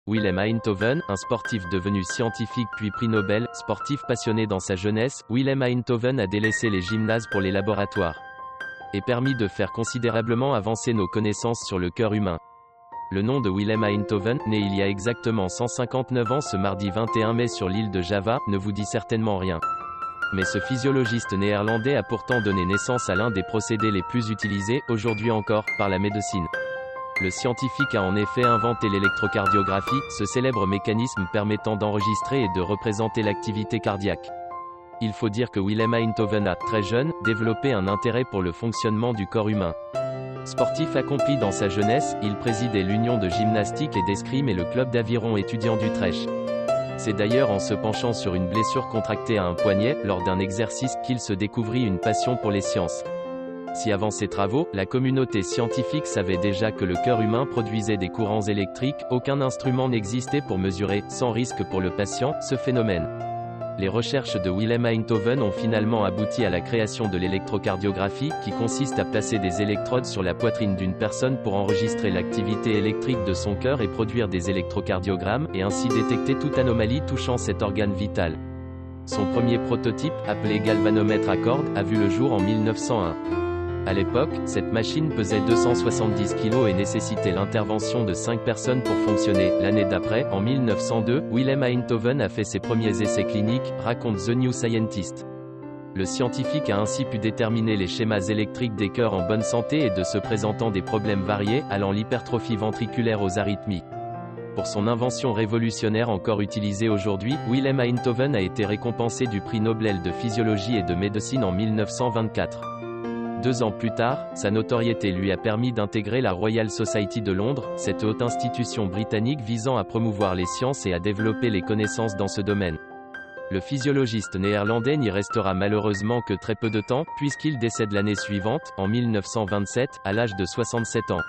Willem Einthoven, un sportif devenu scientifique puis prix Nobel, sportif passionné dans sa jeunesse, Willem Einthoven a délaissé les gymnases pour les laboratoires. Et permis de faire considérablement avancer nos connaissances sur le cœur humain. Le nom de Willem Einthoven, né il y a exactement 159 ans ce mardi 21 mai sur l'île de Java, ne vous dit certainement rien. Mais ce physiologiste néerlandais a pourtant donné naissance à l'un des procédés les plus utilisés, aujourd'hui encore, par la médecine. Le scientifique a en effet inventé l'électrocardiographie, ce célèbre mécanisme permettant d'enregistrer et de représenter l'activité cardiaque. Il faut dire que Willem Einthoven a, très jeune, développé un intérêt pour le fonctionnement du corps humain. Sportif accompli dans sa jeunesse, il présidait l'Union de gymnastique et d'escrime et le club d'aviron étudiant d'Utrecht. C'est d'ailleurs en se penchant sur une blessure contractée à un poignet, lors d'un exercice, qu'il se découvrit une passion pour les sciences. Si avant ses travaux, la communauté scientifique savait déjà que le cœur humain produisait des courants électriques, aucun instrument n'existait pour mesurer, sans risque pour le patient, ce phénomène. Les recherches de Willem Einthoven ont finalement abouti à la création de l'électrocardiographie, qui consiste à placer des électrodes sur la poitrine d'une personne pour enregistrer l'activité électrique de son cœur et produire des électrocardiogrammes, et ainsi détecter toute anomalie touchant cet organe vital. Son premier prototype, appelé galvanomètre à cordes, a vu le jour en 1901. À l'époque, cette machine pesait 270 kg et nécessitait l'intervention de 5 personnes pour fonctionner. L'année d'après, en 1902, Willem Einthoven a fait ses premiers essais cliniques, raconte The New Scientist. Le scientifique a ainsi pu déterminer les schémas électriques des cœurs en bonne santé et de ceux présentant des problèmes variés, allant l'hypertrophie ventriculaire aux arythmies. Pour son invention révolutionnaire encore utilisée aujourd'hui, Willem Einthoven a été récompensé du prix Nobel de physiologie et de médecine en 1924. 2 ans plus tard, sa notoriété lui a permis d'intégrer la Royal Society de Londres, cette haute institution britannique visant à promouvoir les sciences et à développer les connaissances dans ce domaine. Le physiologiste néerlandais n'y restera malheureusement que très peu de temps, puisqu'il décède l'année suivante, en 1927, à l'âge de 67 ans.